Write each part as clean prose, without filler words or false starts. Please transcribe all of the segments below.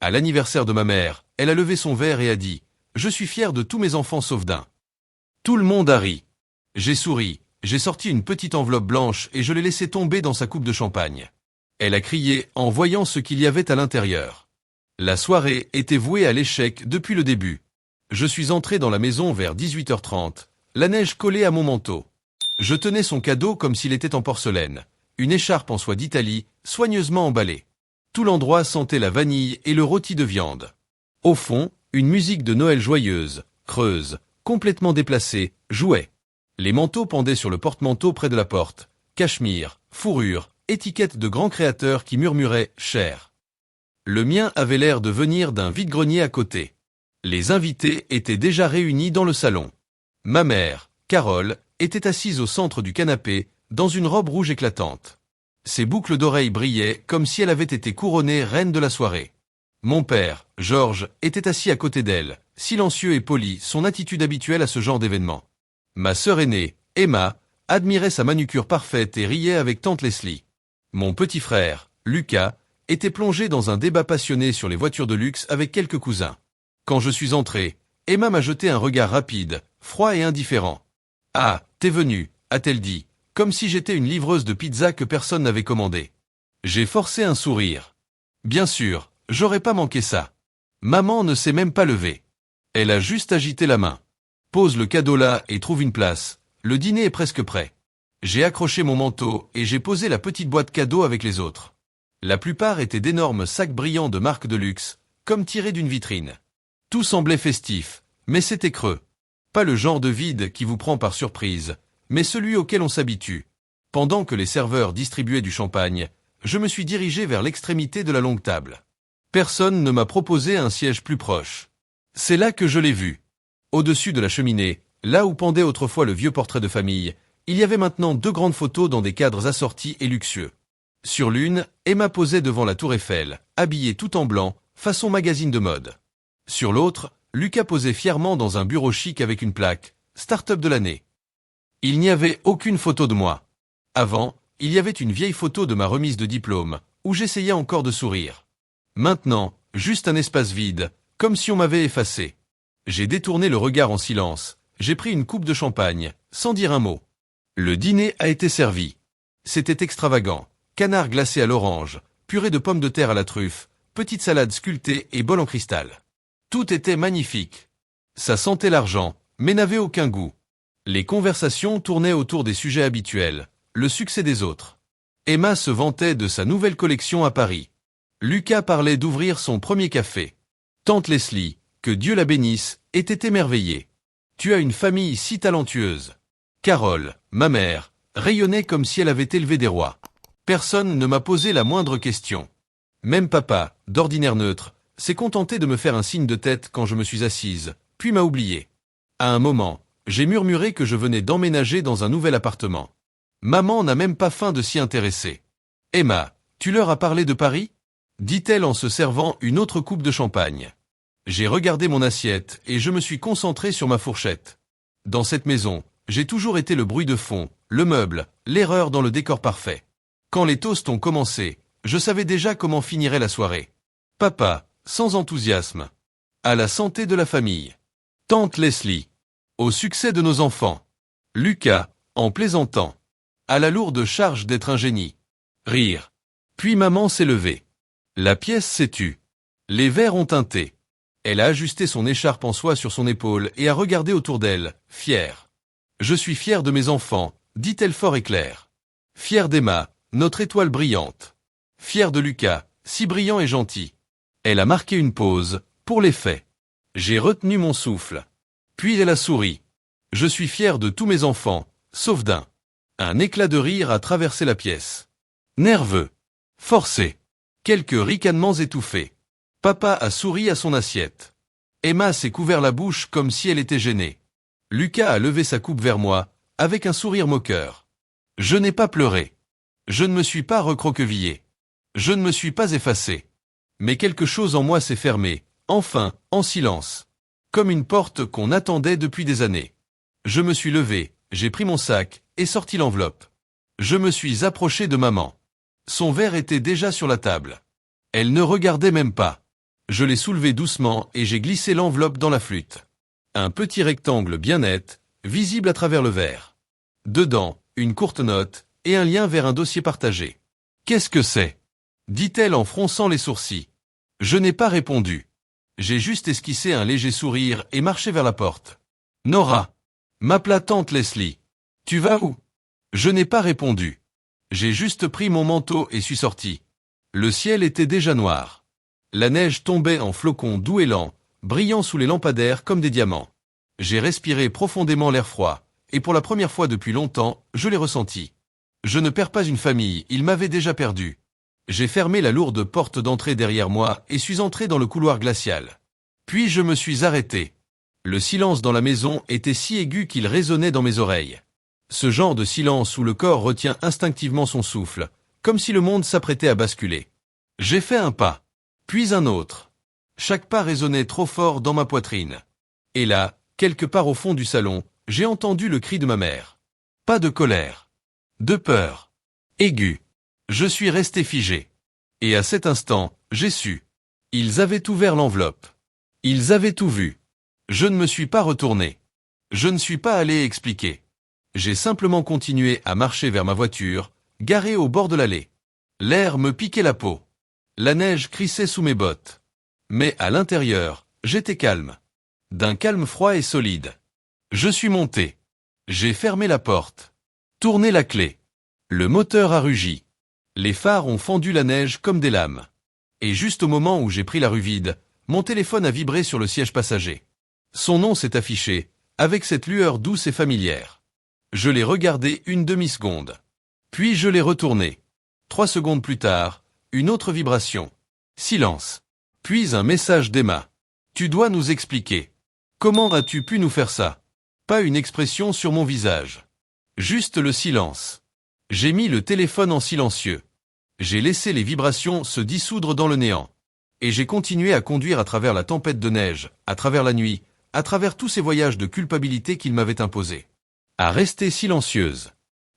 À l'anniversaire de ma mère, elle a levé son verre et a dit « Je suis fière de tous mes enfants sauf d'un ». Tout le monde a ri. J'ai souri, j'ai sorti une petite enveloppe blanche et je l'ai laissée tomber dans sa coupe de champagne. Elle a crié en voyant ce qu'il y avait à l'intérieur. La soirée était vouée à l'échec depuis le début. Je suis entré dans la maison vers 18h30, la neige collée à mon manteau. Je tenais son cadeau comme s'il était en porcelaine, une écharpe en soie d'Italie, soigneusement emballée. Tout l'endroit sentait la vanille et le rôti de viande. Au fond, une musique de Noël joyeuse, creuse, complètement déplacée, jouait. Les manteaux pendaient sur le porte-manteau près de la porte. Cachemire, fourrure, étiquette de grands créateurs qui murmuraient « cher ». Le mien avait l'air de venir d'un vide-grenier à côté. Les invités étaient déjà réunis dans le salon. Ma mère, Carole, était assise au centre du canapé, dans une robe rouge éclatante. Ses boucles d'oreilles brillaient comme si elle avait été couronnée reine de la soirée. Mon père, Georges, était assis à côté d'elle, silencieux et poli, son attitude habituelle à ce genre d'événement. Ma sœur aînée, Emma, admirait sa manucure parfaite et riait avec tante Leslie. Mon petit frère, Lucas, était plongé dans un débat passionné sur les voitures de luxe avec quelques cousins. Quand je suis entré, Emma m'a jeté un regard rapide, froid et indifférent. « Ah, t'es venue » a-t-elle dit, comme si j'étais une livreuse de pizza que personne n'avait commandée. J'ai forcé un sourire. Bien sûr, j'aurais pas manqué ça. Maman ne s'est même pas levée. Elle a juste agité la main. Pose le cadeau là et trouve une place. Le dîner est presque prêt. J'ai accroché mon manteau et j'ai posé la petite boîte cadeau avec les autres. La plupart étaient d'énormes sacs brillants de marque de luxe, comme tirés d'une vitrine. Tout semblait festif, mais c'était creux. Pas le genre de vide qui vous prend par surprise, mais celui auquel on s'habitue. Pendant que les serveurs distribuaient du champagne, je me suis dirigé vers l'extrémité de la longue table. Personne ne m'a proposé un siège plus proche. C'est là que je l'ai vu. Au-dessus de la cheminée, là où pendait autrefois le vieux portrait de famille, il y avait maintenant 2 grandes photos dans des cadres assortis et luxueux. Sur l'une, Emma posait devant la tour Eiffel, habillée tout en blanc, façon magazine de mode. Sur l'autre, Lucas posait fièrement dans un bureau chic avec une plaque « Start-up de l'année ». Il n'y avait aucune photo de moi. Avant, il y avait une vieille photo de ma remise de diplôme, où j'essayais encore de sourire. Maintenant, juste un espace vide, comme si on m'avait effacé. J'ai détourné le regard en silence, j'ai pris une coupe de champagne, sans dire un mot. Le dîner a été servi. C'était extravagant. Canard glacé à l'orange, purée de pommes de terre à la truffe, petite salade sculptée et bol en cristal. Tout était magnifique. Ça sentait l'argent, mais n'avait aucun goût. Les conversations tournaient autour des sujets habituels, le succès des autres. Emma se vantait de sa nouvelle collection à Paris. Lucas parlait d'ouvrir son premier café. Tante Leslie, que Dieu la bénisse, était émerveillée. Tu as une famille si talentueuse. Carole, ma mère, rayonnait comme si elle avait élevé des rois. Personne ne m'a posé la moindre question. Même papa, d'ordinaire neutre, s'est contenté de me faire un signe de tête quand je me suis assise, puis m'a oublié. À un moment, j'ai murmuré que je venais d'emménager dans un nouvel appartement. Maman n'a même pas feint de s'y intéresser. « Emma, tu leur as parlé de Paris ?» dit-elle en se servant une autre coupe de champagne. J'ai regardé mon assiette et je me suis concentré sur ma fourchette. Dans cette maison, j'ai toujours été le bruit de fond, le meuble, l'erreur dans le décor parfait. Quand les toasts ont commencé, je savais déjà comment finirait la soirée. Papa, sans enthousiasme. À la santé de la famille. Tante Leslie. Au succès de nos enfants. Lucas, en plaisantant. À la lourde charge d'être un génie. Rire. Puis maman s'est levée. La pièce s'est tue. Les verres ont teinté. Elle a ajusté son écharpe en soie sur son épaule et a regardé autour d'elle, fière. Je suis fière de mes enfants, dit-elle fort et clair. Fière d'Emma, notre étoile brillante. Fière de Lucas, si brillant et gentil. Elle a marqué une pause, pour les faits. J'ai retenu mon souffle. Puis elle a souri. Je suis fière de tous mes enfants, sauf d'un. Un éclat de rire a traversé la pièce. Nerveux. Forcé. Quelques ricanements étouffés. Papa a souri à son assiette. Emma s'est couvert la bouche comme si elle était gênée. Lucas a levé sa coupe vers moi, avec un sourire moqueur. Je n'ai pas pleuré. Je ne me suis pas recroquevillé. Je ne me suis pas effacé. Mais quelque chose en moi s'est fermé, enfin, en silence. Comme une porte qu'on attendait depuis des années. Je me suis levé, j'ai pris mon sac, et sorti l'enveloppe. Je me suis approché de maman. Son verre était déjà sur la table. Elle ne regardait même pas. Je l'ai soulevé doucement et j'ai glissé l'enveloppe dans la flûte. Un petit rectangle bien net, visible à travers le verre. Dedans, une courte note et un lien vers un dossier partagé. « Qu'est-ce que c'est » dit-elle en fronçant les sourcils. Je n'ai pas répondu. J'ai juste esquissé un léger sourire et marché vers la porte. « Nora » m'appela tante Leslie. « Tu vas où » Je n'ai pas répondu. J'ai juste pris mon manteau et suis sorti. Le ciel était déjà noir. La neige tombait en flocons doux et lents, brillant sous les lampadaires comme des diamants. J'ai respiré profondément l'air froid, et pour la première fois depuis longtemps, je l'ai ressenti. Je ne perds pas une famille, il m'avait déjà perdu. J'ai fermé la lourde porte d'entrée derrière moi et suis entré dans le couloir glacial. Puis je me suis arrêté. Le silence dans la maison était si aigu qu'il résonnait dans mes oreilles. Ce genre de silence où le corps retient instinctivement son souffle, comme si le monde s'apprêtait à basculer. J'ai fait un pas, puis un autre. Chaque pas résonnait trop fort dans ma poitrine. Et là, quelque part au fond du salon, j'ai entendu le cri de ma mère. Pas de colère. De peur. Aigu. Je suis resté figé. Et à cet instant, j'ai su. Ils avaient ouvert l'enveloppe. Ils avaient tout vu. Je ne me suis pas retourné. Je ne suis pas allé expliquer. J'ai simplement continué à marcher vers ma voiture, garée au bord de l'allée. L'air me piquait la peau. La neige crissait sous mes bottes. Mais à l'intérieur, j'étais calme. D'un calme froid et solide. Je suis monté. J'ai fermé la porte. Tourné la clé. Le moteur a rugi. Les phares ont fendu la neige comme des lames. Et juste au moment où j'ai pris la rue vide, mon téléphone a vibré sur le siège passager. Son nom s'est affiché, avec cette lueur douce et familière. Je l'ai regardé une demi-seconde. Puis je l'ai retourné. 3 secondes plus tard, une autre vibration. Silence. Puis un message d'Emma. Tu dois nous expliquer. Comment as-tu pu nous faire ça? Pas une expression sur mon visage. Juste le silence. J'ai mis le téléphone en silencieux. J'ai laissé les vibrations se dissoudre dans le néant. Et j'ai continué à conduire à travers la tempête de neige, à travers la nuit, à travers tous ces voyages de culpabilité qu'il m'avait imposés. À rester silencieuse.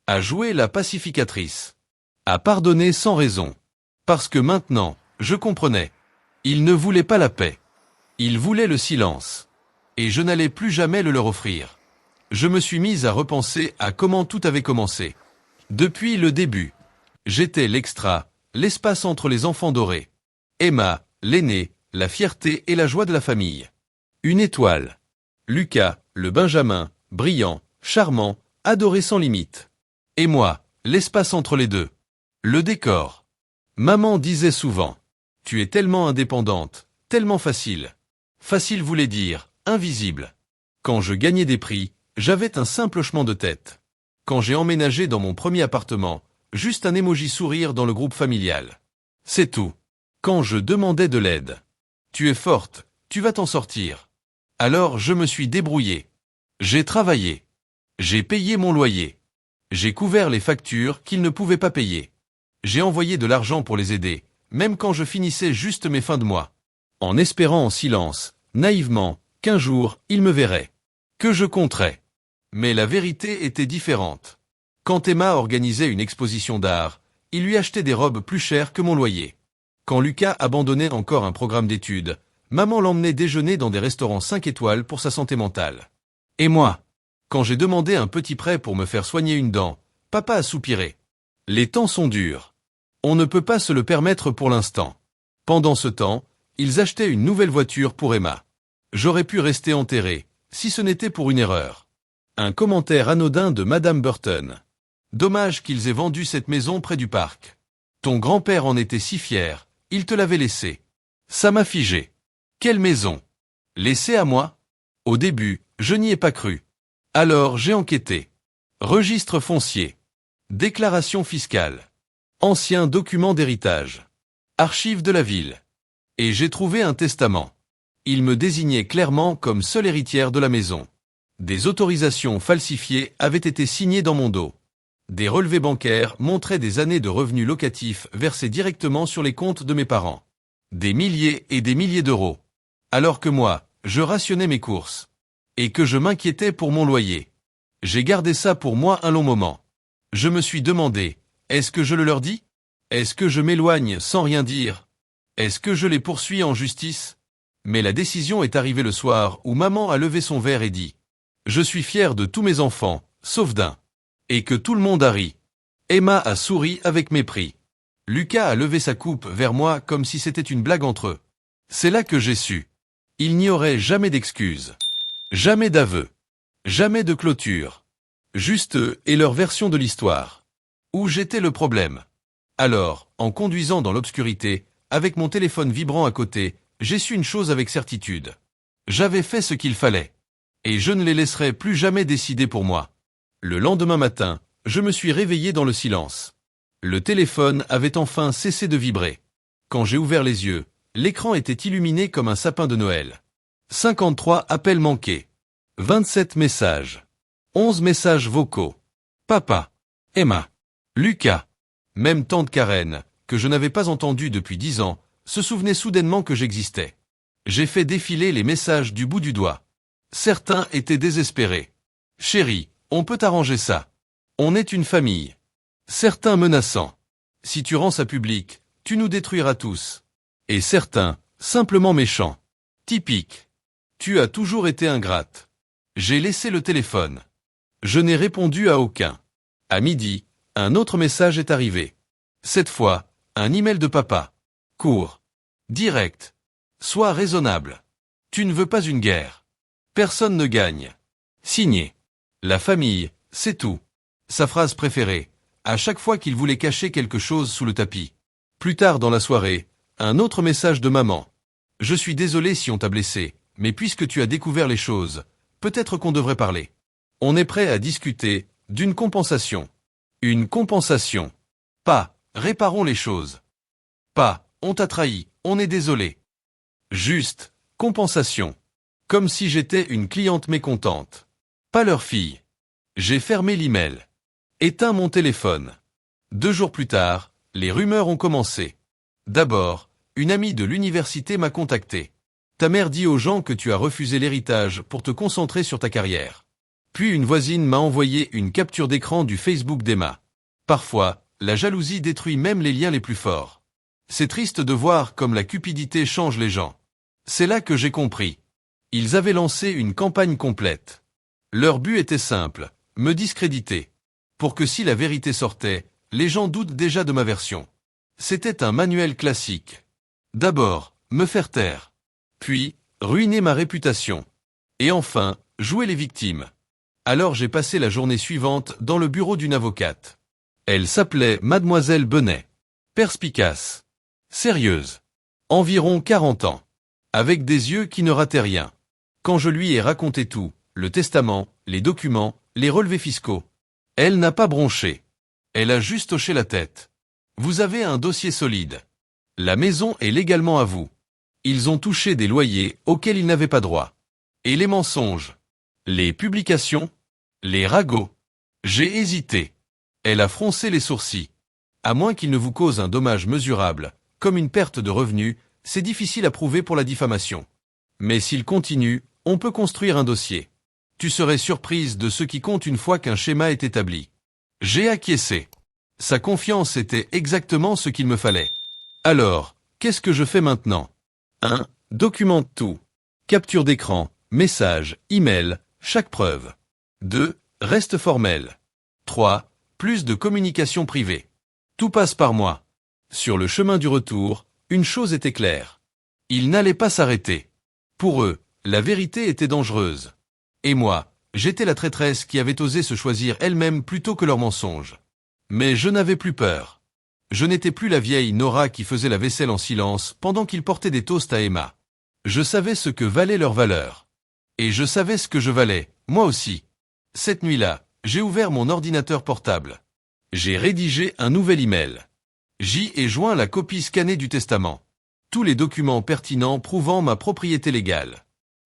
À jouer la pacificatrice. À pardonner sans raison. Parce que maintenant, je comprenais. Il ne voulait pas la paix. Il voulait le silence. Et je n'allais plus jamais le leur offrir. Je me suis mise à repenser à comment tout avait commencé. Depuis le début. J'étais l'extra, l'espace entre les enfants dorés. Emma, l'aîné, la fierté et la joie de la famille. Une étoile. Lucas, le Benjamin, brillant, charmant, adoré sans limite. Et moi, l'espace entre les deux. Le décor. Maman disait souvent, « Tu es tellement indépendante, tellement facile. » Facile voulait dire, invisible. Quand je gagnais des prix, j'avais un simple hochement de tête. Quand j'ai emménagé dans mon premier appartement, juste un emoji sourire dans le groupe familial. C'est tout. Quand je demandais de l'aide. Tu es forte, tu vas t'en sortir. Alors je me suis débrouillé. J'ai travaillé. J'ai payé mon loyer. J'ai couvert les factures qu'ils ne pouvaient pas payer. J'ai envoyé de l'argent pour les aider, même quand je finissais juste mes fins de mois. En espérant en silence, naïvement, qu'un jour, ils me verraient. Que je compterais. Mais la vérité était différente. Quand Emma organisait une exposition d'art, il lui achetait des robes plus chères que mon loyer. Quand Lucas abandonnait encore un programme d'études, maman l'emmenait déjeuner dans des restaurants 5 étoiles pour sa santé mentale. Et moi, quand j'ai demandé un petit prêt pour me faire soigner une dent, papa a soupiré. Les temps sont durs. On ne peut pas se le permettre pour l'instant. Pendant ce temps, ils achetaient une nouvelle voiture pour Emma. J'aurais pu rester enterré, si ce n'était pour une erreur. Un commentaire anodin de Madame Burton. Dommage qu'ils aient vendu cette maison près du parc. Ton grand-père en était si fier, il te l'avait laissée. Ça m'a figé. Quelle maison? Laissée à moi? Au début, je n'y ai pas cru. Alors j'ai enquêté. Registre foncier. Déclaration fiscale. Ancien document d'héritage. Archives de la ville. Et j'ai trouvé un testament. Il me désignait clairement comme seule héritière de la maison. Des autorisations falsifiées avaient été signées dans mon dos. Des relevés bancaires montraient des années de revenus locatifs versés directement sur les comptes de mes parents. Des milliers et des milliers d'euros. Alors que moi, je rationnais mes courses. Et que je m'inquiétais pour mon loyer. J'ai gardé ça pour moi un long moment. Je me suis demandé, est-ce que je le leur dis? Est-ce que je m'éloigne sans rien dire? Est-ce que je les poursuis en justice? Mais la décision est arrivée le soir où maman a levé son verre et dit « Je suis fier de tous mes enfants, sauf d'un. » Et que tout le monde a ri. Emma a souri avec mépris. Lucas a levé sa coupe vers moi comme si c'était une blague entre eux. C'est là que j'ai su. Il n'y aurait jamais d'excuses. Jamais d'aveu. Jamais de clôture. Juste eux et leur version de l'histoire. Où j'étais le problème. Alors, en conduisant dans l'obscurité, avec mon téléphone vibrant à côté, j'ai su une chose avec certitude. J'avais fait ce qu'il fallait. Et je ne les laisserai plus jamais décider pour moi. Le lendemain matin, je me suis réveillé dans le silence. Le téléphone avait enfin cessé de vibrer. Quand j'ai ouvert les yeux, l'écran était illuminé comme un sapin de Noël. 53 appels manqués. 27 messages. 11 messages vocaux. Papa. Emma. Lucas. Même tante Karen, que je n'avais pas entendue depuis 10 ans, se souvenait soudainement que j'existais. J'ai fait défiler les messages du bout du doigt. Certains étaient désespérés. Chérie, on peut arranger ça. On est une famille. Certains menaçants. Si tu rends ça public, tu nous détruiras tous. Et certains, simplement méchants. Typique. Tu as toujours été ingrate. J'ai laissé le téléphone. Je n'ai répondu à aucun. À midi, un autre message est arrivé. Cette fois, un email de papa. Court. Direct. Sois raisonnable. Tu ne veux pas une guerre. Personne ne gagne. Signé. La famille, c'est tout. Sa phrase préférée, à chaque fois qu'il voulait cacher quelque chose sous le tapis. Plus tard dans la soirée, un autre message de maman. Je suis désolé si on t'a blessé, mais puisque tu as découvert les choses, peut-être qu'on devrait parler. On est prêt à discuter d'une compensation. Une compensation. Pas, réparons les choses. Pas, on t'a trahi, on est désolé. Juste, compensation. Comme si j'étais une cliente mécontente. Pas leur fille. J'ai fermé l'email. Éteint mon téléphone. 2 jours plus tard, les rumeurs ont commencé. D'abord, une amie de l'université m'a contacté. Ta mère dit aux gens que tu as refusé l'héritage pour te concentrer sur ta carrière. Puis une voisine m'a envoyé une capture d'écran du Facebook d'Emma. Parfois, la jalousie détruit même les liens les plus forts. C'est triste de voir comme la cupidité change les gens. C'est là que j'ai compris. Ils avaient lancé une campagne complète. Leur but était simple, me discréditer. Pour que si la vérité sortait, les gens doutent déjà de ma version. C'était un manuel classique. D'abord, me faire taire. Puis, ruiner ma réputation. Et enfin, jouer les victimes. Alors j'ai passé la journée suivante dans le bureau d'une avocate. Elle s'appelait Mademoiselle Benet. Perspicace. Sérieuse. Environ 40 ans. Avec des yeux qui ne rataient rien. Quand je lui ai raconté tout, le testament, les documents, les relevés fiscaux, elle n'a pas bronché. Elle a juste hoché la tête. Vous avez un dossier solide. La maison est légalement à vous. Ils ont touché des loyers auxquels ils n'avaient pas droit. Et les mensonges. Les publications. Les ragots. J'ai hésité. Elle a froncé les sourcils. À moins qu'il ne vous cause un dommage mesurable, comme une perte de revenus, c'est difficile à prouver pour la diffamation. Mais s'il continue, on peut construire un dossier. Tu serais surprise de ce qui compte une fois qu'un schéma est établi. J'ai acquiescé. Sa confiance était exactement ce qu'il me fallait. Alors, qu'est-ce que je fais maintenant? 1. Documente tout. Capture d'écran, message, email, chaque preuve. 2. Reste formel. 3. Plus de communication privée. Tout passe par moi. Sur le chemin du retour, une chose était claire. Ils n'allaient pas s'arrêter. Pour eux, la vérité était dangereuse. Et moi, j'étais la traîtresse qui avait osé se choisir elle-même plutôt que leurs mensonges. Mais je n'avais plus peur. Je n'étais plus la vieille Nora qui faisait la vaisselle en silence pendant qu'ils portaient des toasts à Emma. Je savais ce que valait leur valeur. Et je savais ce que je valais, moi aussi. Cette nuit-là, j'ai ouvert mon ordinateur portable. J'ai rédigé un nouvel email. J'y ai joint la copie scannée du testament. Tous les documents pertinents prouvant ma propriété légale.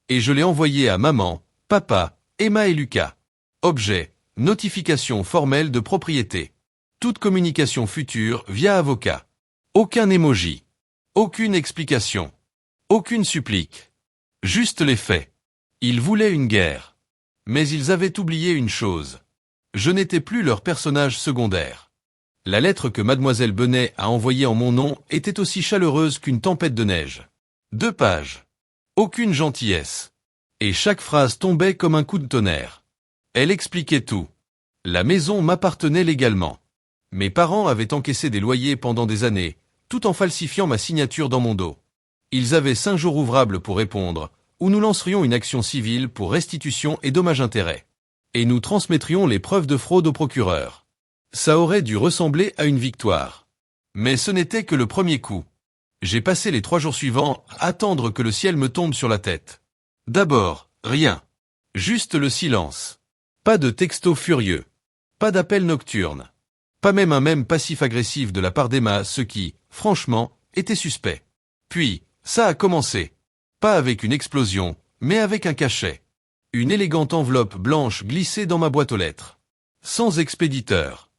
Et je l'ai envoyé à maman, papa, Emma et Lucas. Objet, notification formelle de propriété. Toute communication future via avocat. Aucun emoji. Aucune explication. Aucune supplique. Juste les faits. Ils voulaient une guerre. Mais ils avaient oublié une chose. Je n'étais plus leur personnage secondaire. La lettre que mademoiselle Bennet a envoyée en mon nom était aussi chaleureuse qu'une tempête de neige. 2 pages. Aucune gentillesse. Et chaque phrase tombait comme un coup de tonnerre. Elle expliquait tout. La maison m'appartenait légalement. Mes parents avaient encaissé des loyers pendant des années, tout en falsifiant ma signature dans mon dos. Ils avaient 5 jours ouvrables pour répondre, ou nous lancerions une action civile pour restitution et dommages-intérêts. Et nous transmettrions les preuves de fraude au procureur. Ça aurait dû ressembler à une victoire. Mais ce n'était que le premier coup. J'ai passé les 3 jours suivants à attendre que le ciel me tombe sur la tête. D'abord, rien. Juste le silence. Pas de texto furieux. Pas d'appel nocturne. Pas même un mème passif-agressif de la part d'Emma, ce qui, franchement, était suspect. Puis, ça a commencé. Pas avec une explosion, mais avec un cachet. Une élégante enveloppe blanche glissée dans ma boîte aux lettres. Sans expéditeur.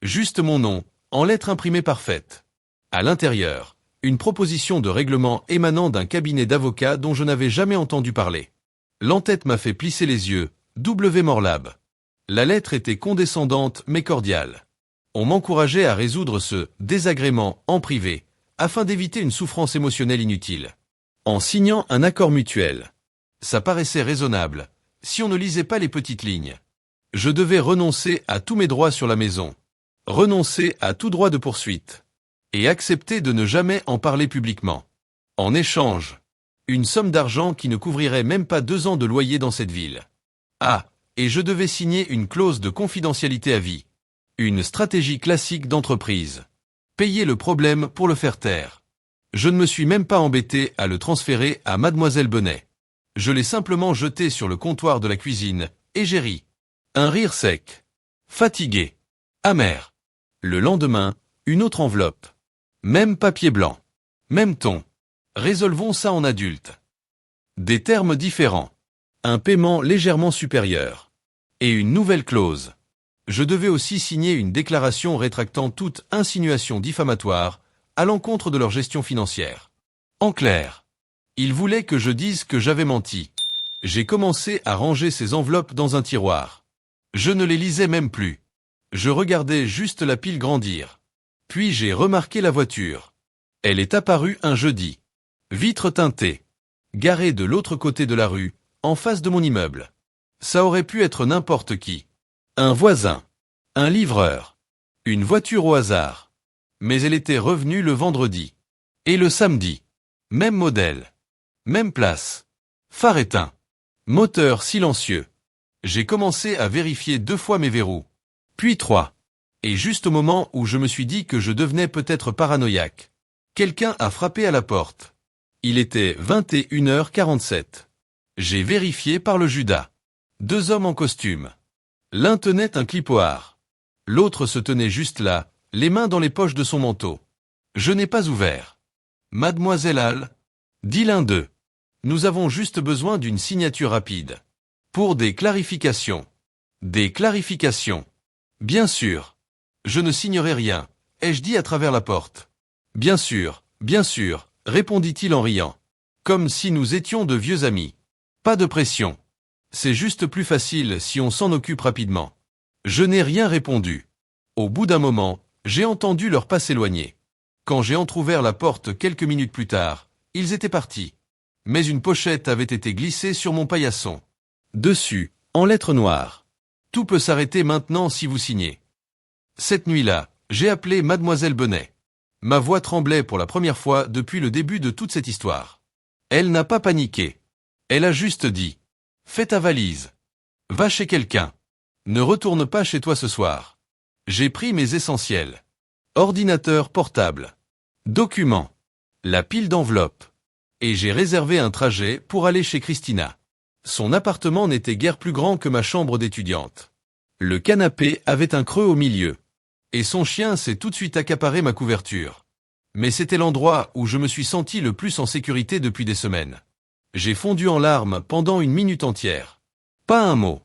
Juste mon nom, en lettres imprimées parfaites. À l'intérieur, une proposition de règlement émanant d'un cabinet d'avocats dont je n'avais jamais entendu parler. L'entête m'a fait plisser les yeux, W. Morlab. La lettre était condescendante mais cordiale. On m'encourageait à résoudre ce désagrément en privé, afin d'éviter une souffrance émotionnelle inutile. En signant un accord mutuel. Ça paraissait raisonnable, si on ne lisait pas les petites lignes. Je devais renoncer à tous mes droits sur la maison. Renoncer à tout droit de poursuite. Et accepter de ne jamais en parler publiquement. En échange, une somme d'argent qui ne couvrirait même pas 2 ans de loyer dans cette ville. Ah, et je devais signer une clause de confidentialité à vie. Une stratégie classique d'entreprise. Payer le problème pour le faire taire. Je ne me suis même pas embêté à le transférer à mademoiselle Bennet. Je l'ai simplement jeté sur le comptoir de la cuisine, et j'ai ri. Un rire sec. Fatigué. Amer. Le lendemain, une autre enveloppe. Même papier blanc. Même ton. Résolvons ça en adulte. Des termes différents. Un paiement légèrement supérieur. Et une nouvelle clause. Je devais aussi signer une déclaration rétractant toute insinuation diffamatoire à l'encontre de leur gestion financière. En clair, ils voulaient que je dise que j'avais menti. J'ai commencé à ranger ces enveloppes dans un tiroir. Je ne les lisais même plus. Je regardais juste la pile grandir. Puis j'ai remarqué la voiture. Elle est apparue un jeudi. Vitre teintée. Garée de l'autre côté de la rue, en face de mon immeuble. Ça aurait pu être n'importe qui. Un voisin. Un livreur. Une voiture au hasard. Mais elle était revenue le vendredi. Et le samedi. Même modèle. Même place. Phare éteint. Moteur silencieux. J'ai commencé à vérifier 2 fois mes verrous. Puis 3. Et juste au moment où je me suis dit que je devenais peut-être paranoïaque. Quelqu'un a frappé à la porte. Il était 21h47. J'ai vérifié par le Judas. 2 hommes en costume. L'un tenait un clipoard. L'autre se tenait juste là, les mains dans les poches de son manteau. Je n'ai pas ouvert. Mademoiselle Hall, dit l'un d'eux. Nous avons juste besoin d'une signature rapide. Pour des clarifications. Des clarifications. Bien sûr. Je ne signerai rien, ai-je dit à travers la porte. Bien sûr, répondit-il en riant. Comme si nous étions de vieux amis. Pas de pression. C'est juste plus facile si on s'en occupe rapidement. Je n'ai rien répondu. Au bout d'un moment, j'ai entendu leur pas s'éloigner. Quand j'ai entrouvert la porte quelques minutes plus tard, ils étaient partis. Mais une pochette avait été glissée sur mon paillasson. Dessus, en lettres noires. Tout peut s'arrêter maintenant si vous signez. Cette nuit-là, j'ai appelé mademoiselle Bennet. Ma voix tremblait pour la première fois depuis le début de toute cette histoire. Elle n'a pas paniqué. Elle a juste dit « Fais ta valise. Va chez quelqu'un. Ne retourne pas chez toi ce soir. » J'ai pris mes essentiels. Ordinateur portable. Documents. La pile d'enveloppes. Et j'ai réservé un trajet pour aller chez Christina. Son appartement n'était guère plus grand que ma chambre d'étudiante. Le canapé avait un creux au milieu. Et son chien s'est tout de suite accaparé ma couverture. Mais c'était l'endroit où je me suis senti le plus en sécurité depuis des semaines. J'ai fondu en larmes pendant une minute entière. Pas un mot.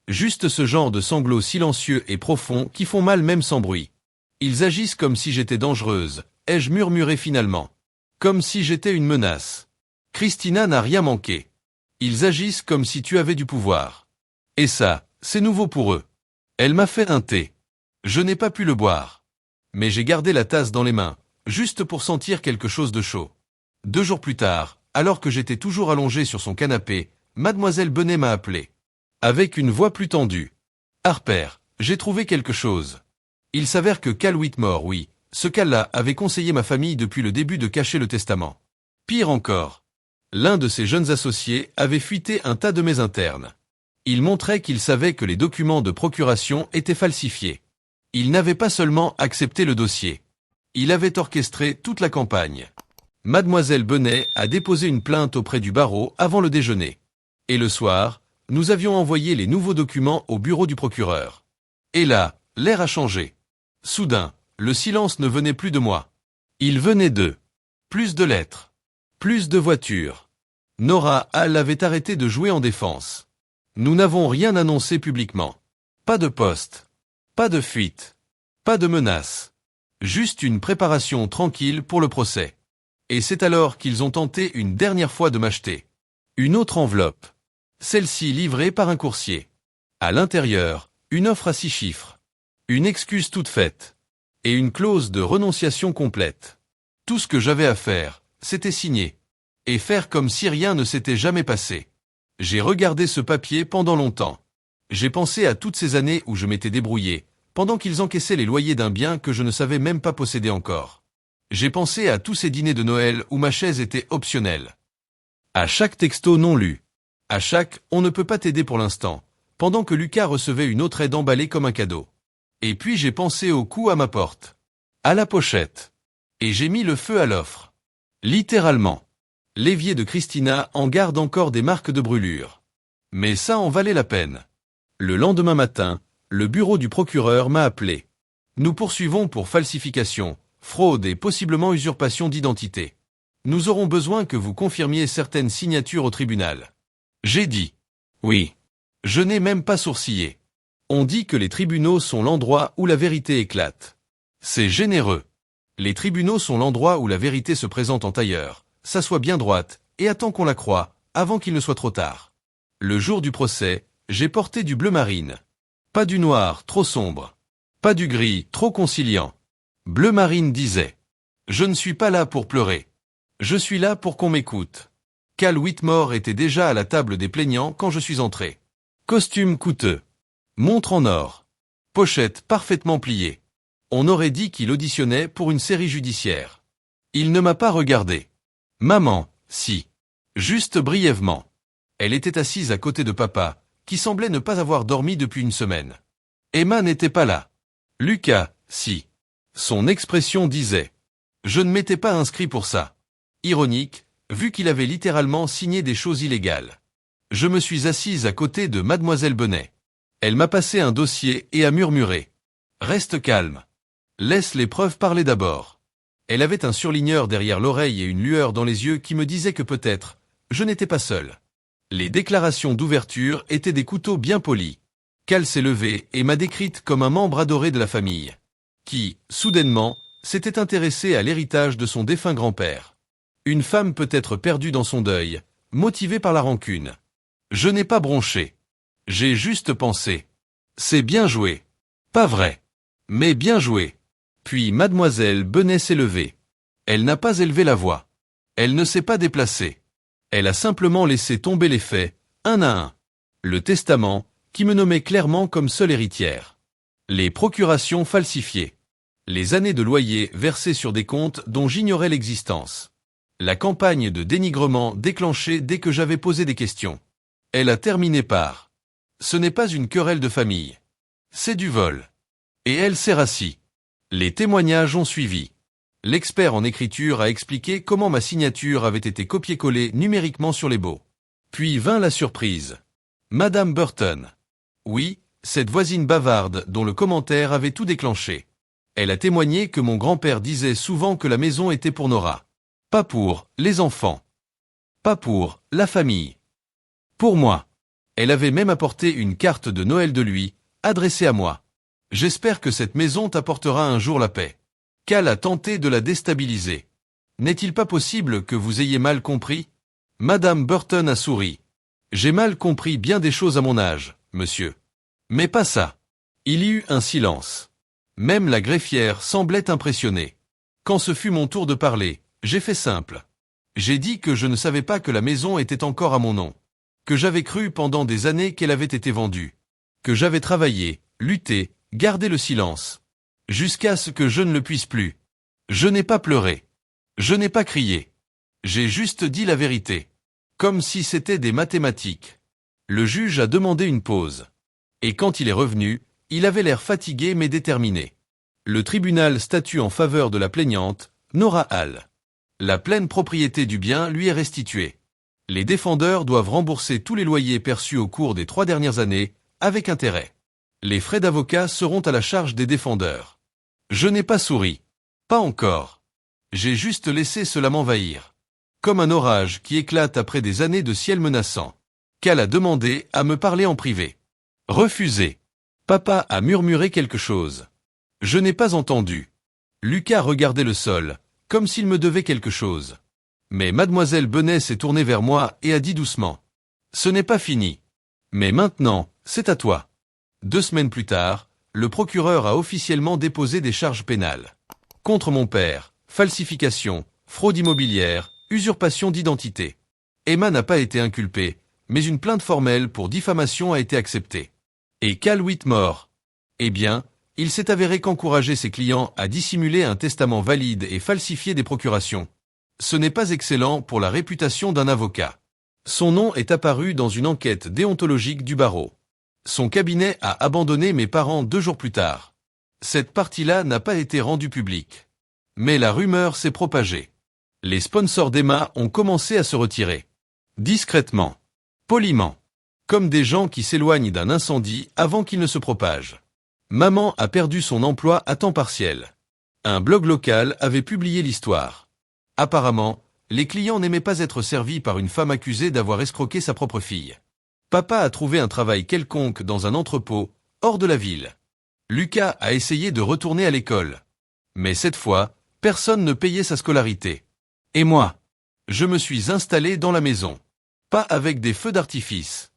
Juste ce genre de sanglots silencieux et profonds qui font mal même sans bruit. Ils agissent comme si j'étais dangereuse, ai-je murmuré finalement. Comme si j'étais une menace. Christina n'a rien manqué. Ils agissent comme si tu avais du pouvoir. Et ça, c'est nouveau pour eux. Elle m'a fait un thé. Je n'ai pas pu le boire. Mais j'ai gardé la tasse dans les mains, juste pour sentir quelque chose de chaud. 2 jours plus tard, alors que j'étais toujours allongé sur son canapé, Mademoiselle Bennet m'a appelé. Avec une voix plus tendue. Harper, j'ai trouvé quelque chose. Il s'avère que Cal Whitmore, oui, ce Cal-là avait conseillé ma famille depuis le début de cacher le testament. Pire encore. L'un de ses jeunes associés avait fuité un tas de mes internes. Il montrait qu'il savait que les documents de procuration étaient falsifiés. Il n'avait pas seulement accepté le dossier. Il avait orchestré toute la campagne. Mademoiselle Bennet a déposé une plainte auprès du barreau avant le déjeuner. Et le soir, nous avions envoyé les nouveaux documents au bureau du procureur. Et là, l'air a changé. Soudain, le silence ne venait plus de moi. Il venait d'eux. Plus de lettres. Plus de voitures. Nora Hall avait arrêté de jouer en défense. Nous n'avons rien annoncé publiquement. Pas de poste. Pas de fuite. Pas de menace. Juste une préparation tranquille pour le procès. Et c'est alors qu'ils ont tenté une dernière fois de m'acheter. Une autre enveloppe. Celle-ci livrée par un coursier. À l'intérieur, une offre à 6 chiffres. Une excuse toute faite. Et une clause de renonciation complète. Tout ce que j'avais à faire, c'était signer. Et faire comme si rien ne s'était jamais passé. J'ai regardé ce papier pendant longtemps. J'ai pensé à toutes ces années où je m'étais débrouillé, pendant qu'ils encaissaient les loyers d'un bien que je ne savais même pas posséder encore. J'ai pensé à tous ces dîners de Noël où ma chaise était optionnelle. À chaque texto non lu. À chaque « on ne peut pas t'aider pour l'instant », pendant que Lucas recevait une autre aide emballée comme un cadeau. Et puis j'ai pensé au coup à ma porte. À la pochette. Et j'ai mis le feu à l'offre. Littéralement. L'évier de Christina en garde encore des marques de brûlure. Mais ça en valait la peine. Le lendemain matin, le bureau du procureur m'a appelé. Nous poursuivons pour falsification, fraude et possiblement usurpation d'identité. Nous aurons besoin que vous confirmiez certaines signatures au tribunal. J'ai dit. Oui. Je n'ai même pas sourcillé. On dit que les tribunaux sont l'endroit où la vérité éclate. C'est généreux. Les tribunaux sont l'endroit où la vérité se présente en tailleur, s'assoit bien droite, et attend qu'on la croie, avant qu'il ne soit trop tard. Le jour du procès, j'ai porté du bleu marine. Pas du noir, trop sombre. Pas du gris, trop conciliant. Bleu marine disait. Je ne suis pas là pour pleurer. Je suis là pour qu'on m'écoute. Cal Whitmore était déjà à la table des plaignants quand je suis entré. Costume coûteux. Montre en or. Pochette parfaitement pliée. On aurait dit qu'il auditionnait pour une série judiciaire. Il ne m'a pas regardé. Maman, si. Juste brièvement. Elle était assise à côté de papa, qui semblait ne pas avoir dormi depuis une semaine. Emma n'était pas là. Lucas, si. Son expression disait. Je ne m'étais pas inscrit pour ça. Ironique, vu qu'il avait littéralement signé des choses illégales. Je me suis assise à côté de Mademoiselle Bennet. Elle m'a passé un dossier et a murmuré. Reste calme. Laisse les preuves parler d'abord. Elle avait un surligneur derrière l'oreille et une lueur dans les yeux qui me disait que peut-être, je n'étais pas seul. Les déclarations d'ouverture étaient des couteaux bien polis. Cal s'est levé et m'a décrite comme un membre adoré de la famille, qui, soudainement, s'était intéressé à l'héritage de son défunt grand-père. Une femme peut être perdue dans son deuil, motivée par la rancune. Je n'ai pas bronché. J'ai juste pensé. C'est bien joué. Pas vrai. Mais bien joué. Puis Mademoiselle Bennet s'est levée. Elle n'a pas élevé la voix. Elle ne s'est pas déplacée. Elle a simplement laissé tomber les faits, un à un. Le testament, qui me nommait clairement comme seule héritière. Les procurations falsifiées. Les années de loyer versées sur des comptes dont j'ignorais l'existence. La campagne de dénigrement déclenchée dès que j'avais posé des questions. Elle a terminé par. Ce n'est pas une querelle de famille. C'est du vol. Et elle s'est rassie. Les témoignages ont suivi. L'expert en écriture a expliqué comment ma signature avait été copiée-collée numériquement sur les baux. Puis vint la surprise. Madame Burton. Oui, cette voisine bavarde dont le commentaire avait tout déclenché. Elle a témoigné que mon grand-père disait souvent que la maison était pour Nora. Pas pour les enfants. Pas pour la famille. Pour moi. Elle avait même apporté une carte de Noël de lui, adressée à moi. J'espère que cette maison t'apportera un jour la paix. Cal a tenté de la déstabiliser. N'est-il pas possible que vous ayez mal compris? Madame Burton a souri. J'ai mal compris bien des choses à mon âge, monsieur. Mais pas ça. Il y eut un silence. Même la greffière semblait impressionnée. Quand ce fut mon tour de parler, j'ai fait simple. J'ai dit que je ne savais pas que la maison était encore à mon nom. Que j'avais cru pendant des années qu'elle avait été vendue. Que j'avais travaillé, lutté, gardé le silence. Jusqu'à ce que je ne le puisse plus. Je n'ai pas pleuré. Je n'ai pas crié. J'ai juste dit la vérité. Comme si c'était des mathématiques. Le juge a demandé une pause. Et quand il est revenu, il avait l'air fatigué mais déterminé. Le tribunal statue en faveur de la plaignante, Nora Hall. La pleine propriété du bien lui est restituée. Les défendeurs doivent rembourser tous les loyers perçus au cours des 3 dernières années, avec intérêt. Les frais d'avocat seront à la charge des défendeurs. Je n'ai pas souri. Pas encore. J'ai juste laissé cela m'envahir. Comme un orage qui éclate après des années de ciel menaçant. Cal a demandé à me parler en privé. Refusé. Papa a murmuré quelque chose. Je n'ai pas entendu. Lucas regardait le sol, comme s'il me devait quelque chose. Mais mademoiselle Benet s'est tournée vers moi et a dit doucement. Ce n'est pas fini. Mais maintenant, c'est à toi. 2 semaines plus tard, le procureur a officiellement déposé des charges pénales. Contre mon père, falsification, fraude immobilière, usurpation d'identité. Emma n'a pas été inculpée, mais une plainte formelle pour diffamation a été acceptée. Et Cal Whitmore? Eh bien, il s'est avéré qu'encourager ses clients à dissimuler un testament valide et falsifier des procurations. Ce n'est pas excellent pour la réputation d'un avocat. Son nom est apparu dans une enquête déontologique du barreau. Son cabinet a abandonné mes parents 2 jours plus tard. Cette partie-là n'a pas été rendue publique. Mais la rumeur s'est propagée. Les sponsors d'Emma ont commencé à se retirer. Discrètement. Poliment. Comme des gens qui s'éloignent d'un incendie avant qu'il ne se propage. Maman a perdu son emploi à temps partiel. Un blog local avait publié l'histoire. Apparemment, les clients n'aimaient pas être servis par une femme accusée d'avoir escroqué sa propre fille. Papa a trouvé un travail quelconque dans un entrepôt, hors de la ville. Lucas a essayé de retourner à l'école. Mais cette fois, personne ne payait sa scolarité. Et moi, je me suis installé dans la maison. Pas avec des feux d'artifice.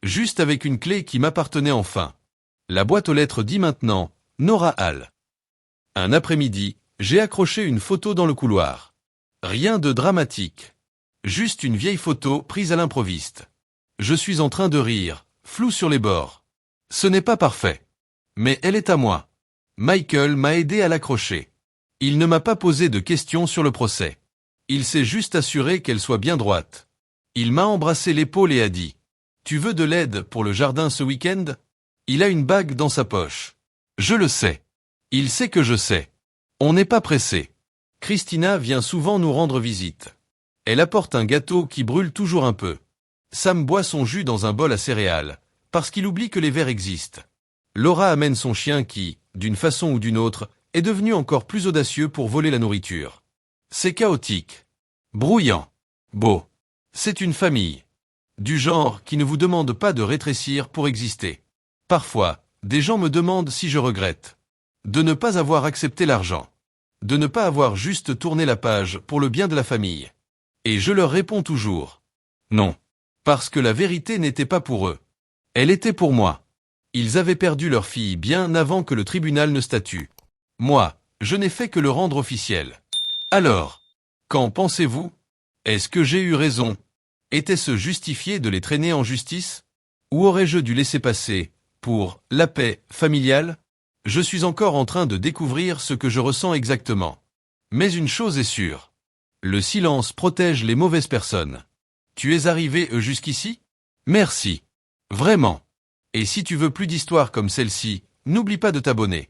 Juste avec une clé qui m'appartenait enfin. La boîte aux lettres dit maintenant, Nora Hall. Un après-midi, j'ai accroché une photo dans le couloir. Rien de dramatique. Juste une vieille photo prise à l'improviste. Je suis en train de rire, flou sur les bords. Ce n'est pas parfait. Mais elle est à moi. Michael m'a aidé à l'accrocher. Il ne m'a pas posé de questions sur le procès. Il s'est juste assuré qu'elle soit bien droite. Il m'a embrassé l'épaule et a dit « Tu veux de l'aide pour le jardin ce week-end » Il a une bague dans sa poche. Je le sais. Il sait que je sais. On n'est pas pressé. Christina vient souvent nous rendre visite. Elle apporte un gâteau qui brûle toujours un peu. Sam boit son jus dans un bol à céréales, parce qu'il oublie que les verres existent. Laura amène son chien qui, d'une façon ou d'une autre, est devenu encore plus audacieux pour voler la nourriture. C'est chaotique. Brouillant. Beau. C'est une famille. Du genre qui ne vous demande pas de rétrécir pour exister. Parfois, des gens me demandent si je regrette. De ne pas avoir accepté l'argent. De ne pas avoir juste tourné la page pour le bien de la famille. Et je leur réponds toujours. Non. Parce que la vérité n'était pas pour eux. Elle était pour moi. Ils avaient perdu leur fille bien avant que le tribunal ne statue. Moi, je n'ai fait que le rendre officiel. Alors, qu'en pensez-vous? Est-ce que j'ai eu raison? Était-ce justifié de les traîner en justice? Ou aurais-je dû laisser passer, pour la paix familiale? Je suis encore en train de découvrir ce que je ressens exactement. Mais une chose est sûre. Le silence protège les mauvaises personnes. Tu es arrivé jusqu'ici? Merci. Vraiment. Et si tu veux plus d'histoires comme celle-ci, n'oublie pas de t'abonner.